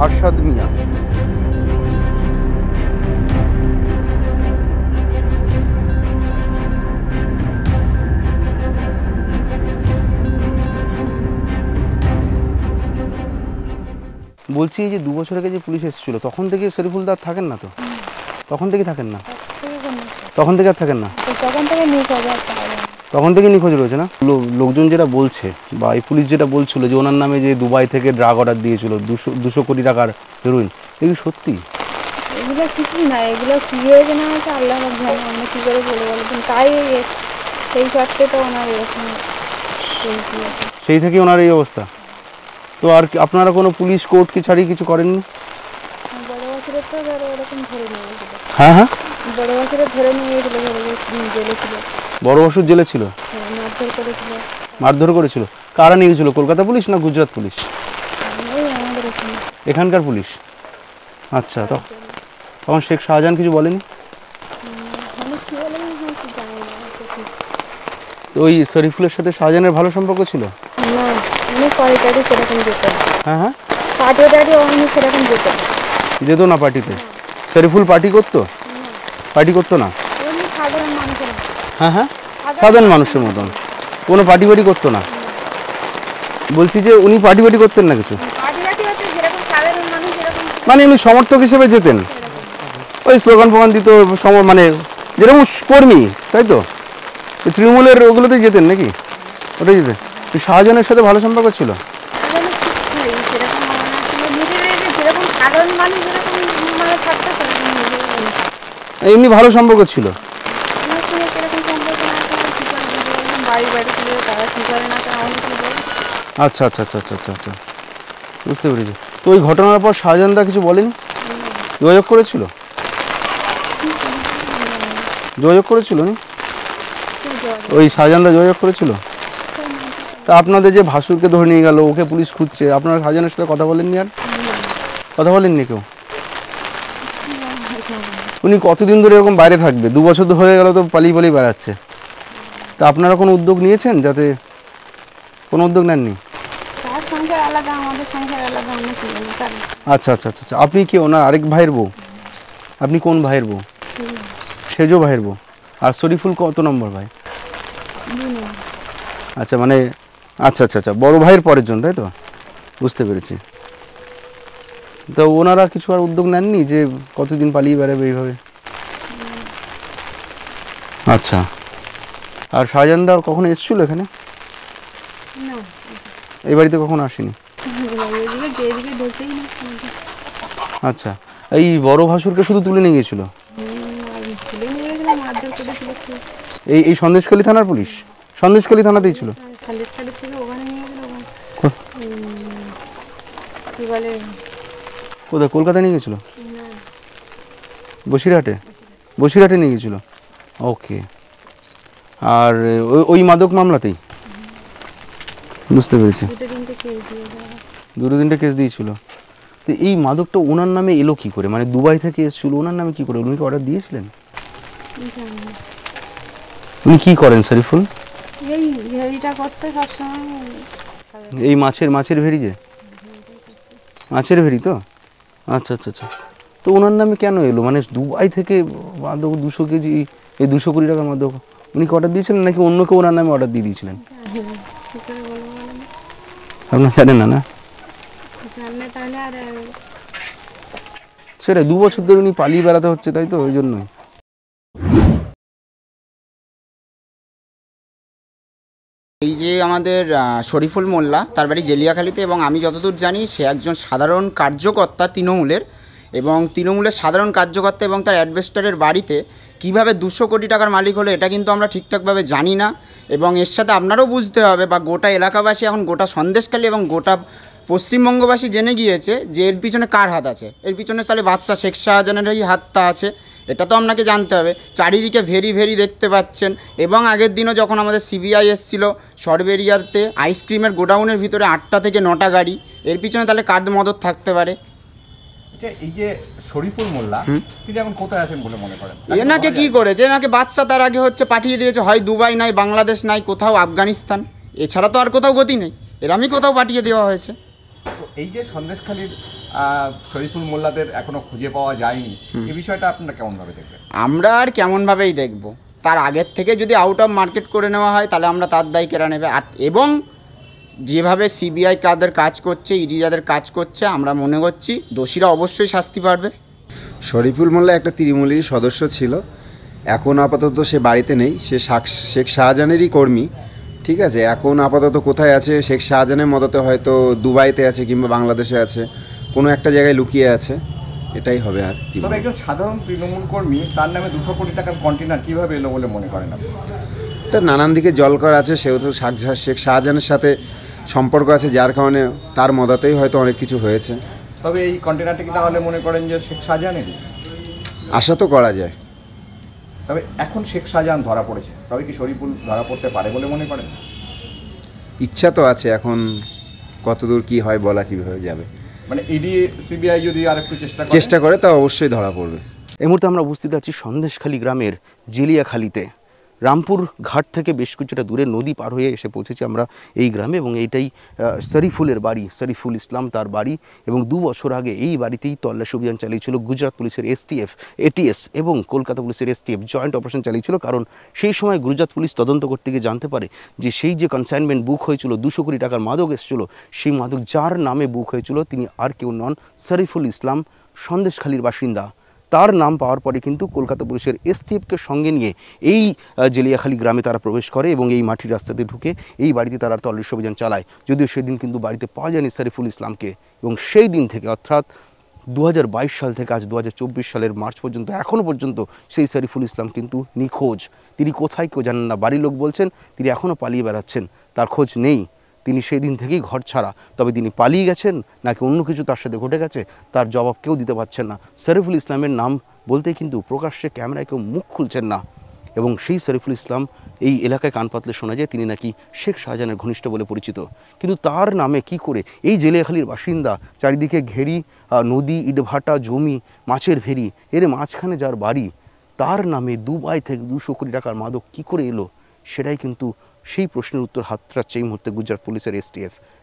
আরশাদ মিয়া। বলছি এই যে 2 বছর আগে যে পুলিশ এসেছিল তখন থেকে শরীফুল দা থাকেন না তো? তখন থেকে থাকেন না? তখন থেকে আর থাকেন না? তখন থেকে নিখোঁজ রয়েছে না? লোকজন যেটা বলছে বা এই পুলিশ যেটা বলছিল যে ওনার নামে যে দুবাই থেকে ড্রাগ অর্ডার দিয়েছিল 200 কোটি টাকার হেরোইন, এগুলো সত্যি? এগুলো কিছুই না, এগুলো কী হয়েছে না হয়েছে আল্লাহ জানে, আমরা কী করে বলে বলবেন। তাই সেই সত্ত্বে তো ওনার এরকম, সেই থেকে ওনার এই অবস্থা। তো আর আপনারা কোনো পুলিশ কোর্ট কি ছাড়িয়ে কিছু করেননি? বড় বছরের তো ধরো ওরকম ধরে নিয়ে গেছিল। হ্যাঁ হ্যাঁ, বড় বছরের ধরে নিয়ে গেছিল, জেলে ছিল। বড় বছর জেলে ছিল? মারধর করেছিল। মারধর করেছিল? কারা নিয়ে গেছিল, কলকাতা পুলিশ না গুজরাট পুলিশ? ওই আমাদের এখানকার পুলিশ। আচ্ছা, তখন শেখ শাহজাহান কিছু বলেনি? ওই শরীফুলের সাথে শাহজাহানের ভালো সম্পর্ক ছিল? না, উনি পার্টি সেরকম যেত না। হ্যাঁ হ্যাঁ, পার্টি উনি সেরকম যেত না। যেত না পার্টিতে? শরীফুল পার্টি করতো? পার্টি করতো না? উনি সাধারণ মানুষের। হ্যাঁ হ্যাঁ, সাধারণ মানুষের মতন কোনো পার্টি বাড়ি করতো না? বলছি যে উনি পার্টি বাড়ি করতেন না কিছু? মানে উনি সমর্থক হিসেবে যেতেন, ওই স্লোগান ফোগান দিত, মানে যেরকম কর্মী, তাই তো? তৃণমূলের ওগুলোতেই যেতেন নাকি? ওটাই যেতেন। শাহজাহানের সাথে ভালো সম্পর্ক ছিল? এমনি ভালো সম্পর্ক ছিল? আচ্ছা আচ্ছা আচ্ছা আচ্ছা আচ্ছা আচ্ছা, বুঝতে পেরেছি। তো ওই ঘটনার পর শাহজাহানদা কিছু বলেনি? যোগাযোগ করেছিল? যোগাযোগ করেছিল নি? ওই শাহজাহানদা যোগাযোগ করেছিল? তা আপনাদের যে ভাসুরকে ধরে নিয়ে গেল, ওকে পুলিশ খুঁজছে, আপনারা শাহজাহানের সাথে কথা বলেননি? আর কথা বলেননি কেউ? উনি কতদিন ধরে এরকম বাইরে থাকবে? 2 বছর হয়ে গেল তো পালিয়ে পালিয়ে বেড়াচ্ছে। তা আপনারা কোনো উদ্যোগ নিয়েছেন? যাতে কোনো উদ্যোগ নেননি? আচ্ছা আচ্ছা আচ্ছা, আপনি কি ওনার আরেক ভাইয়ের বউ? আপনি কোন ভাইয়ের বউ? সেজো ভাইয়ের বউ। আর শরীফুল কত নম্বর ভাই? আচ্ছা, মানে আচ্ছা আচ্ছা আচ্ছা, বড় ভাইয়ের পরের জন, তাই তো? বুঝতে পেরেছি। তো ওনারা কিছু আর উদ্যোগ নেননি যে কতদিন পালিয়ে বেড়াবে এইভাবে? আচ্ছা, আর শাহজাহানদা কখনো এসেছিল এখানে? এই বাড়িতে কখনো আসেনি? আচ্ছা, এই বড় ভাসুরকে শুধু তুলে নিয়ে গেছিল? এই সন্দেশখালী থানার পুলিশ? সন্দেশখালী থানাতেই ছিল? কোথায়, কলকাতা নিয়ে গেছিল? বসিরহাটে? বসিরহাটে নিয়ে গেছিল, ওকে। আর ওই মাদক মামলাতেই? বুঝতে পেরেছি, 2-3টে কেস দিয়েছিল। তো এই মাদকটা ওনার নামে এলো কি করে? মানে দুবাই থেকে এসেছিল, ওনার নামে কি করে? উনি কি অর্ডার দিয়েছিলেন? উনি কি করেন শরীফুল? এই মাছের ভেড়ি, যে মাছের ভেড়ি তো? আচ্ছা আচ্ছা আচ্ছা, তো ওনার নামে কেন এলো? মানে দুবাই থেকে মাদক 200 কেজি, এই 200 কোটি টাকার মাদক উনি কি অর্ডার দিয়েছিলেন নাকি অন্য কেউ ওনার নামে অর্ডার দিয়ে দিয়েছিলেন? আপনার জানেন না? না সেটা 2 বছর ধরে উনি পালিয়ে বেড়াতে হচ্ছে, তাই তো? ওই জন্যই। এই যে আমাদের শরীফুল মোল্লা, তার বাড়ি জেলিয়াখালীতে, এবং আমি যতদূর জানি সে একজন সাধারণ কার্যকর্তা তৃণমূলের, এবং তৃণমূলের সাধারণ কার্যকর্তা, এবং তার অ্যাডভেস্টারের বাড়িতে কীভাবে 200 কোটি টাকার মালিক হলো এটা কিন্তু আমরা ঠিকঠাকভাবে জানি না। এবং এর সাথে আপনারও বুঝতে হবে, বা গোটা এলাকাবাসী, এখন গোটা সন্দেশখালী এবং গোটা পশ্চিমবঙ্গবাসী জেনে গিয়েছে যে এর পিছনে কার হাত আছে। এর পিছনে তাহলে বাদশাহ শেখ শাহজাহানেরই হাতটা আছে, এটা তো আপনাকে জানতে হবে। চারিদিকে ভেরি দেখতে পাচ্ছেন। এবং আগের দিনও যখন আমাদের সিবিআই এসেছিল সরবেরিয়াতে, আইসক্রিমের গোডাউনের ভিতরে 8টা থেকে 9টা গাড়ি, এর পিছনে তাহলে কার মদত থাকতে পারে? আচ্ছা, এই যে শরীফুল মোল্লা, তিনি এখন কোথায় আছেন বলে মনে করেন? এনাকে কি করেছে? এনাকে বাদশা তার আগে পাঠিয়ে দিয়েছে, হয় দুবাই নাই বাংলাদেশ নাই কোথাও আফগানিস্তান, এছাড়া তো আর কোথাও গতি নেই, এর আমি কোথাও পাঠিয়ে দেওয়া হয়েছে। তো এই যে সন্দেশখালীর শরীফুল মোল্লাদের এখনো খুঁজে পাওয়া যায়নি, এই বিষয়টা আপনারা কেমনভাবে দেখবেন? আমরা আর কেমনভাবেই দেখব, তার আগের থেকে যদি আউট অফ মার্কেট করে নেওয়া হয় তাহলে আমরা তার দায় কেড়ে নেবে। আর এবং যেভাবে সিবিআই কাদের কাজ করছে, ইডি যাদের কাজ করছে, আমরা মনে করছি দোষীরা অবশ্যই শাস্তি পাবে। শরীফুল মোল্লা একটা তৃণমূলেরই সদস্য ছিল, এখন আপাতত সে বাড়িতে নেই, সে শেখ শাহজাহানেরই কর্মী। ঠিক আছে, এখন আপাতত কোথায় আছে? শেখ শাহজাহানের মদতে হয়তো দুবাইতে আছে কিংবা বাংলাদেশে আছে, কোনো একটা জায়গায় লুকিয়ে আছে, এটাই হবে। আর কি তবে একজন সাধারণ তৃণমূল কর্মী, তার নামে 200 কোটি টাকার কন্টেনার কীভাবে এলো বলে মনে করেন আপনি? এটা নানান দিকে জলকর আছে, সেহেতু শেখ শাহজাহানের সাথে সম্পর্ক আছে, যার কারণে তার মদতেই হয়তো অনেক কিছু হয়েছে। তবে এই কন্টেনারটি কি তাহলে মনে করেন যে শেখ শাহজাহানেরই? আশা তো করা যায়। তবে এখন শেখ শাহজাহান ধরা পড়েছে, তবে কি শরীফুল ধরা পড়তে পারে বলে মনে করেন? ইচ্ছা তো আছে, এখন কতদূর কি হয় বলা কীভাবে যাবে। মানে ইডি সিবিআই যদি আর একটু চেষ্টা করে তা অবশ্যই ধরা পড়বে। এই মুহূর্তে আমরা উপস্থিত আছি সন্দেশখালী গ্রামের জেলিয়াখালীতে। রামপুর ঘাট থেকে বেশ কিছুটা দূরে নদী পার হয়ে এসে পৌঁছেছি আমরা এই গ্রামে, এবং এইটাই শরীফুলের বাড়ি, শরীফুল ইসলাম তার বাড়ি। এবং 2 বছর আগে এই বাড়িতেই তল্লাশি অভিযান চালিয়েছিল গুজরাট পুলিশের এসটিএফ, এটিএস এবং কলকাতা পুলিশের এসটিএফ জয়েন্ট অপারেশন চালিয়েছিল। কারণ সেই সময় গুজরাট পুলিশ তদন্ত করতে গিয়ে জানতে পারে যে সেই যে কনসাইনমেন্ট বুক হয়েছিল, 200 কোটি টাকার মাদক এসেছিল, সেই মাদক যার নামে বুক হয়েছিল তিনি আর কেউ নন, শরীফুল ইসলাম, সন্দেশখালীর বাসিন্দা। তার নাম পাওয়ার পরে কিন্তু কলকাতা পুলিশের এসটিএফকে সঙ্গে নিয়ে এই জেলিয়াখালী গ্রামে তারা প্রবেশ করে এবং এই মাটির রাস্তাতে ঢুকে এই বাড়িতে তারা তল্লাশি অভিযান চালায়। যদিও সেদিন কিন্তু বাড়িতে পাওয়া যায়নি শরীফুল ইসলামকে, এবং সেই দিন থেকে অর্থাৎ 2022 সাল থেকে আজ 2024 সালের মার্চ পর্যন্ত এখনও পর্যন্ত সেই শরীফুল ইসলাম কিন্তু নিখোঁজ। তিনি কোথায় কেউ জানেন না। বাড়ির লোক বলছেন তিনি এখনও পালিয়ে বেড়াচ্ছেন, তার খোঁজ নেই। তিনি সেই দিন থেকেই ঘর ছাড়া। তবে তিনি পালিয়ে গেছেন নাকি অন্য কিছু তার সাথে ঘটে গেছে তার জবাব কেউ দিতে পারছেন না। শরীফুল ইসলামের নাম বলতে কিন্তু প্রকাশ্যে ক্যামেরায় কেউ মুখ খুলছেন না। এবং সেই শরীফুল ইসলাম এই এলাকায় কান পাতলে শোনা যায় তিনি নাকি শেখ শাহজাহানের ঘনিষ্ঠ বলে পরিচিত। কিন্তু তার নামে কি করে এই জেলিয়াখালীর বাসিন্দা, চারিদিকে ঘেরি, নদী, ইটভাটা, জমি, মাছের ভেরি, এর মাঝখানে যার বাড়ি, তার নামে দুবাই থেকে 200 কোটি টাকার মাদক কি করে এলো, সেটাই কিন্তু সেই প্রশ্নের উত্তর হাতড়াচ্ছে এই মুহূর্তে গুজরাট পুলিশের এসটিএফ।